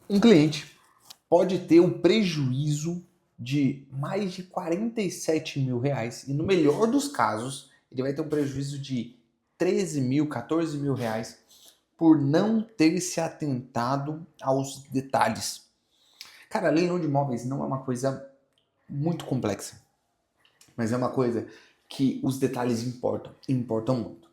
Um cliente pode ter um prejuízo de mais de 47 mil reais e no melhor dos casos ele vai ter um prejuízo de 13 mil, 14 mil reais por não ter se atentado aos detalhes. Cara, leilão de imóveis não é uma coisa muito complexa, mas é uma coisa que os detalhes importam, importam muito.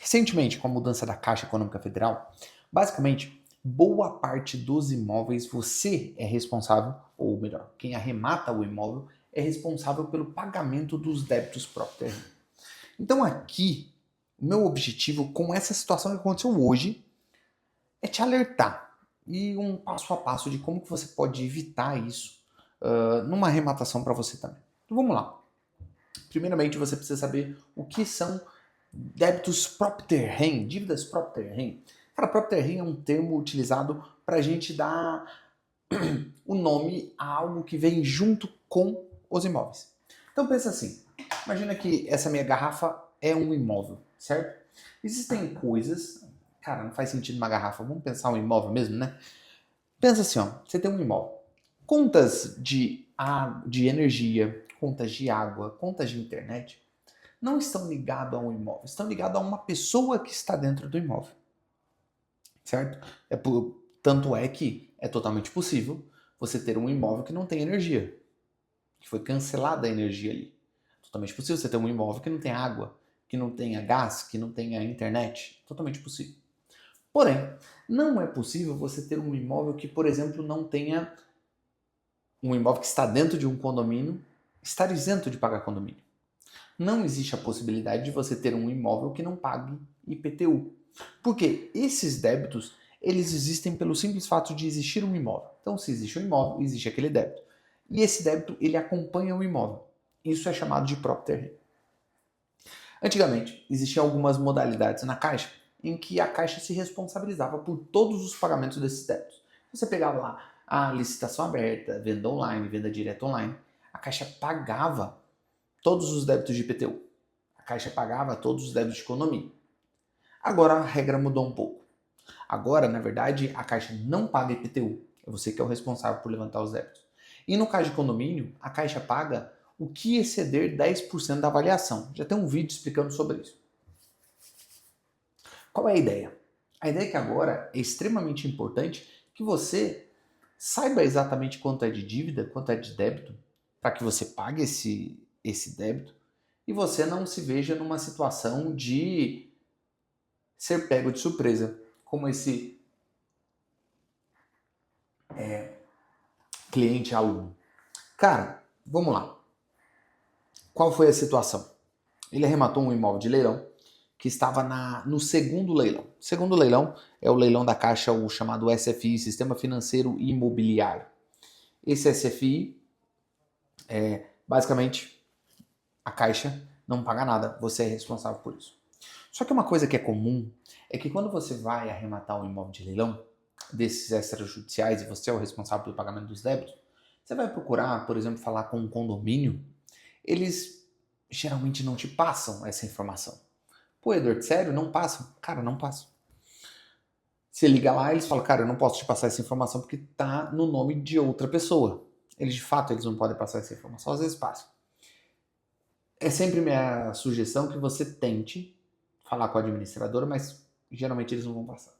Recentemente, com a mudança da Caixa Econômica Federal, basicamente, boa parte dos imóveis você é responsável, ou melhor, quem arremata o imóvel é responsável pelo pagamento dos débitos próprios. Então aqui, o meu objetivo com essa situação que aconteceu hoje é te alertar e um passo a passo de como que você pode evitar isso numa arrematação para você também. Então vamos lá. Primeiramente, você precisa saber o que são débitos propter-rem, dívidas propter-rem. Cara, propter-rem é um termo utilizado para a gente dar o nome a algo que vem junto com os imóveis. Então pensa assim, imagina que essa minha garrafa é um imóvel, certo? Existem coisas, cara, não faz sentido uma garrafa, vamos pensar um imóvel mesmo, né? Pensa assim, ó, você tem um imóvel. Contas de energia, contas de água, contas de internet não estão ligados a um imóvel, estão ligados a uma pessoa que está dentro do imóvel, certo? Tanto é que é totalmente possível você ter um imóvel que não tem energia, que foi cancelada a energia ali. Totalmente possível você ter um imóvel que não tem água, que não tenha gás, que não tenha internet. Totalmente possível. Porém, não é possível você ter um imóvel que, por exemplo, não tenha um imóvel que está dentro de um condomínio estar isento de pagar condomínio. Não existe a possibilidade de você ter um imóvel que não pague IPTU. Porque esses débitos, eles existem pelo simples fato de existir um imóvel. Então, se existe um imóvel, existe aquele débito. E esse débito, ele acompanha o imóvel. Isso é chamado de propter. Antigamente, existiam algumas modalidades na Caixa em que a Caixa se responsabilizava por todos os pagamentos desses débitos. Você pegava lá a licitação aberta, venda online, venda direta online. A Caixa pagava todos os débitos de IPTU. A Caixa pagava todos os débitos de economia. Agora a regra mudou um pouco. Agora, na verdade, a Caixa não paga IPTU. É você que é o responsável por levantar os débitos. E no caso de condomínio, a Caixa paga o que exceder 10% da avaliação. Já tem um vídeo explicando sobre isso. Qual é a ideia? A ideia é que agora é extremamente importante que você saiba exatamente quanto é de dívida, quanto é de débito, para que você pague esse débito e você não se veja numa situação de ser pego de surpresa, como esse cliente aluno. Cara, vamos lá. Qual foi a situação? Ele arrematou um imóvel de leilão que estava no segundo leilão. O segundo leilão é o leilão da Caixa, o chamado SFI, Sistema Financeiro Imobiliário. Esse SFI, basicamente, a Caixa não paga nada, você é responsável por isso. Só que uma coisa que é comum é que quando você vai arrematar um imóvel de leilão, desses extrajudiciais, e você é o responsável pelo pagamento dos débitos, você vai procurar, por exemplo, falar com um condomínio, eles geralmente não te passam essa informação. Pô, Edward, sério? Não passam? Cara, não passam. Você liga lá, eles falam, cara, eu não posso te passar essa informação porque tá no nome de outra pessoa. Eles, de fato, eles não podem passar essa informação, às vezes passam. É sempre minha sugestão que você tente falar com a administradora, mas geralmente eles não vão passar.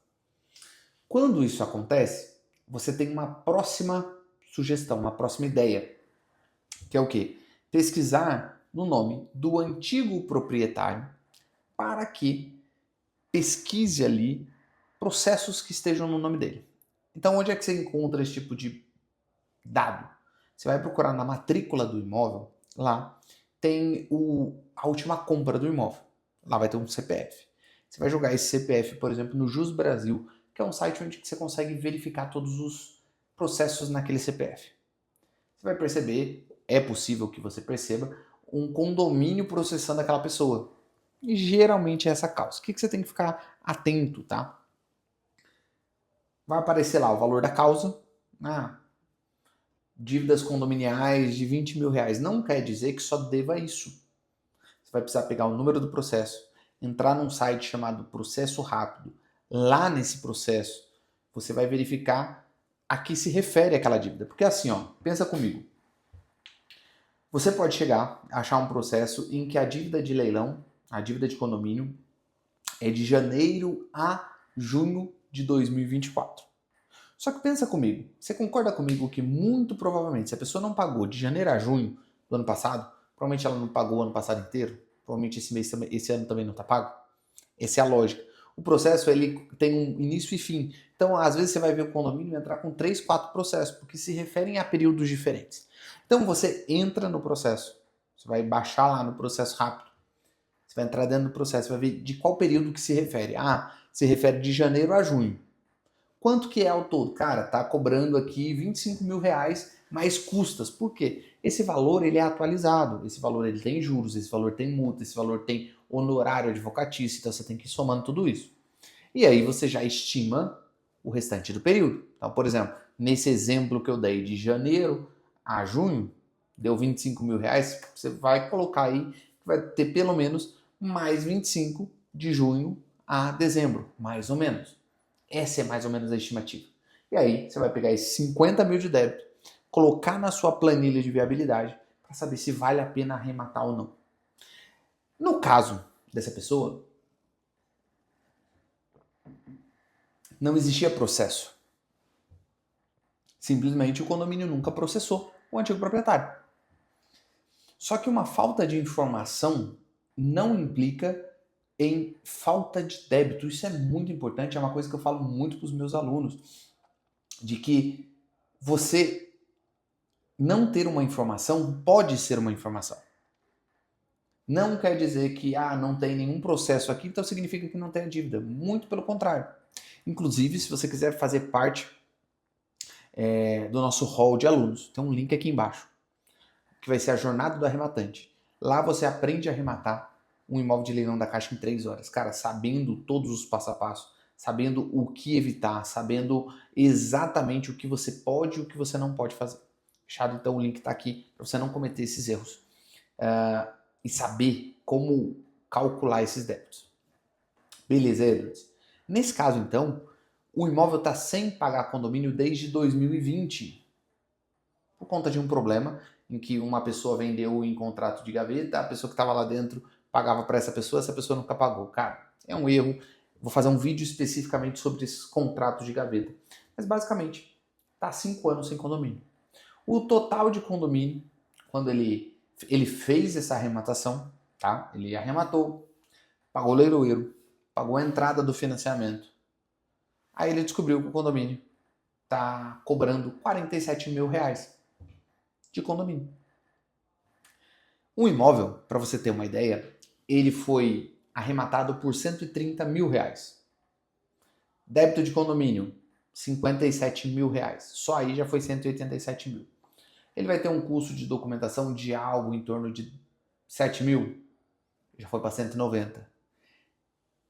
Quando isso acontece, você tem uma próxima sugestão, uma próxima ideia, que é o quê? Pesquisar no nome do antigo proprietário para que pesquise ali processos que estejam no nome dele. Então, onde é que você encontra esse tipo de dado? Você vai procurar na matrícula do imóvel, lá tem a última compra do imóvel. Lá vai ter um CPF. Você vai jogar esse CPF, por exemplo, no Jus Brasil, que é um site onde você consegue verificar todos os processos naquele CPF. Você vai perceber, é possível que você perceba, um condomínio processando aquela pessoa. E geralmente é essa causa. O que você tem que ficar atento, tá? Vai aparecer lá o valor da causa, ah, dívidas condominiais de 20 mil reais. Não quer dizer que só deva isso. Você vai precisar pegar o número do processo, entrar num site chamado Processo Rápido. Lá nesse processo, você vai verificar a que se refere aquela dívida. Porque assim, ó, pensa comigo. Você pode chegar a achar um processo em que a dívida de leilão, a dívida de condomínio, é de janeiro a junho de 2024. Só que pensa comigo, você concorda comigo que muito provavelmente, se a pessoa não pagou de janeiro a junho do ano passado, provavelmente ela não pagou o ano passado inteiro, provavelmente esse ano também não está pago? Essa é a lógica. O processo ele tem um início e fim. Então, às vezes você vai ver o condomínio entrar com 3, 4 processos, porque se referem a períodos diferentes. Então, você entra no processo, você vai baixar lá no processo rápido, você vai entrar dentro do processo, vai ver de qual período que se refere. Ah, se refere de janeiro a junho. Quanto que é ao todo? Cara, tá cobrando aqui 25 mil reais mais custas. Por quê? Esse valor ele é atualizado, esse valor ele tem juros, esse valor tem multa, esse valor tem honorário advocatício, então você tem que ir somando tudo isso. E aí você já estima o restante do período. Então, por exemplo, nesse exemplo que eu dei de janeiro a junho, deu 25 mil reais, você vai colocar aí que vai ter pelo menos mais 25 de junho a dezembro, mais ou menos. Essa é mais ou menos a estimativa. E aí você vai pegar esses 50 mil de débito, colocar na sua planilha de viabilidade para saber se vale a pena arrematar ou não. No caso dessa pessoa, não existia processo. Simplesmente o condomínio nunca processou o antigo proprietário. Só que uma falta de informação não implica em falta de débito. Isso é muito importante, é uma coisa que eu falo muito para os meus alunos, de que você não ter uma informação pode ser uma informação. Não quer dizer que não tem nenhum processo aqui, então significa que não tem a dívida. Muito pelo contrário. Inclusive, se você quiser fazer parte do nosso hall de alunos, tem um link aqui embaixo, que vai ser a jornada do arrematante. Lá você aprende a arrematar um imóvel de leilão da Caixa em 3 horas. Cara, sabendo todos os passo a passo, sabendo o que evitar, sabendo exatamente o que você pode e o que você não pode fazer. Fechado? Então o link está aqui para você não cometer esses erros. E saber como calcular esses débitos. Beleza, Edwards? Nesse caso, então, o imóvel está sem pagar condomínio desde 2020. Por conta de um problema em que uma pessoa vendeu em contrato de gaveta, a pessoa que estava lá dentro pagava para essa pessoa nunca pagou. Cara, é um erro. Vou fazer um vídeo especificamente sobre esses contratos de gaveta. Mas basicamente, está 5 anos sem condomínio. O total de condomínio, quando ele fez essa arrematação, tá? Ele arrematou, pagou o leiloeiro, pagou a entrada do financiamento. Aí ele descobriu que o condomínio está cobrando 47 mil reais de condomínio. Um imóvel, para você ter uma ideia, ele foi arrematado por 130 mil reais. Débito de condomínio, 57 mil reais. Só aí já foi 187 mil. Ele vai ter um custo de documentação de algo em torno de 7 mil. Já foi para 190.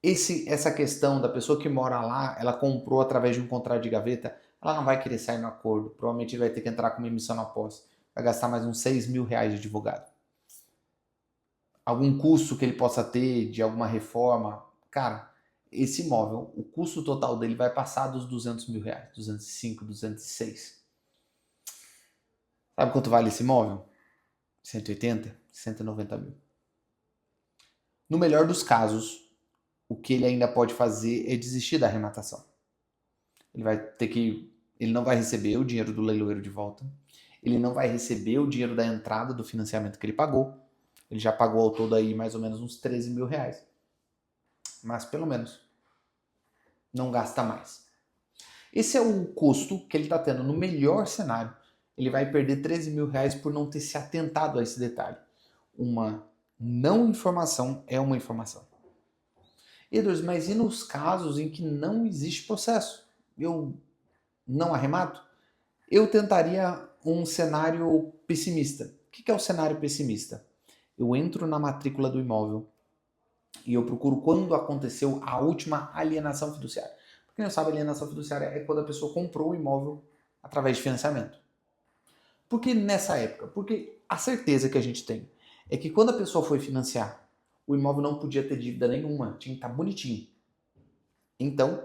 Essa questão da pessoa que mora lá, ela comprou através de um contrato de gaveta, ela não vai querer sair no acordo. Provavelmente ele vai ter que entrar com uma emissão na posse. Vai gastar mais uns 6 mil reais de advogado. Algum custo que ele possa ter de alguma reforma. Cara, esse imóvel, o custo total dele vai passar dos 200 mil reais. 205, 206. Sabe quanto vale esse imóvel? 180, 190 mil. No melhor dos casos, o que ele ainda pode fazer é desistir da arrematação. Ele não vai receber o dinheiro do leiloeiro de volta. Ele não vai receber o dinheiro da entrada do financiamento que ele pagou. Ele já pagou ao todo aí mais ou menos uns 13 mil reais. Mas pelo menos não gasta mais. Esse é o custo que ele está tendo no melhor cenário. Ele vai perder 13 mil reais por não ter se atentado a esse detalhe. Uma não informação é uma informação. Edwards, mas e nos casos em que não existe processo? Eu não arremato? Eu tentaria um cenário pessimista. O que é o cenário pessimista? Eu entro na matrícula do imóvel e eu procuro quando aconteceu a última alienação fiduciária. Para quem não sabe, alienação fiduciária é quando a pessoa comprou o imóvel através de financiamento. Por que nessa época? Porque a certeza que a gente tem é que quando a pessoa foi financiar, o imóvel não podia ter dívida nenhuma, tinha que estar bonitinho. Então,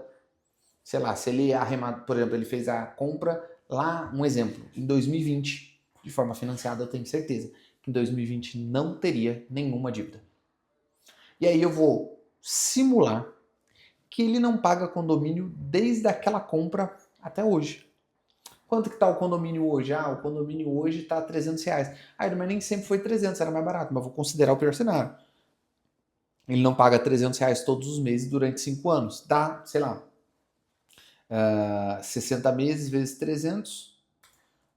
sei lá, se ele arrematou, por exemplo, ele fez a compra lá, um exemplo, em 2020, de forma financiada, eu tenho certeza que em 2020 não teria nenhuma dívida. E aí eu vou simular que ele não paga condomínio desde aquela compra até hoje. Quanto que tá o condomínio hoje? Ah, o condomínio hoje tá R$ 300. Ah, mas nem sempre foi 300, era mais barato, mas vou considerar o pior cenário. Ele não paga R$ 300 todos os meses durante 5 anos. Dá, sei lá, 60 meses vezes 300,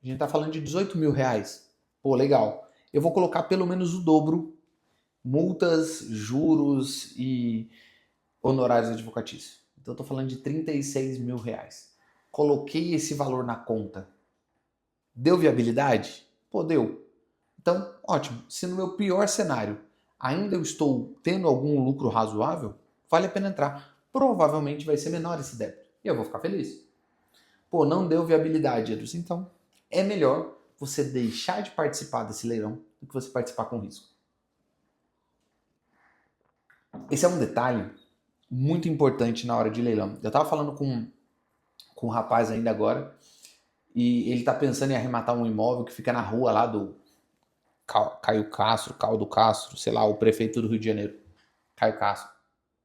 a gente tá falando de R$ 18.000. Pô, legal. Eu vou colocar pelo menos o dobro, multas, juros e honorários advocatícios. Então eu tô falando de R$ 36.000. Coloquei esse valor na conta. Deu viabilidade? Pô, deu. Então, ótimo. Se no meu pior cenário ainda eu estou tendo algum lucro razoável, vale a pena entrar. Provavelmente vai ser menor esse débito. E eu vou ficar feliz. Pô, não deu viabilidade, Edson. Então, é melhor você deixar de participar desse leilão do que você participar com risco. Esse é um detalhe muito importante na hora de leilão. Eu estava falando com um rapaz ainda agora e ele está pensando em arrematar um imóvel que fica na rua lá do Caio Castro, Caldo Castro, sei lá, o prefeito do Rio de Janeiro. Caio Castro,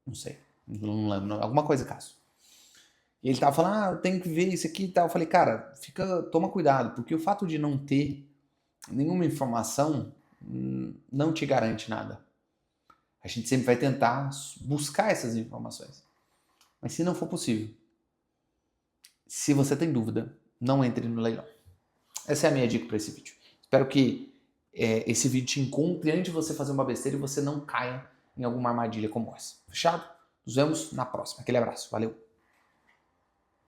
não sei, não lembro, alguma coisa Castro. E ele tava falando, eu tenho que ver isso aqui e tal. Eu falei, cara, toma cuidado, porque o fato de não ter nenhuma informação não te garante nada. A gente sempre vai tentar buscar essas informações. Mas se não for possível, se você tem dúvida, não entre no leilão. Essa é a minha dica para esse vídeo. Espero que esse vídeo te encontre antes de você fazer uma besteira e você não caia em alguma armadilha como essa. Fechado? Nos vemos na próxima. Aquele abraço. Valeu!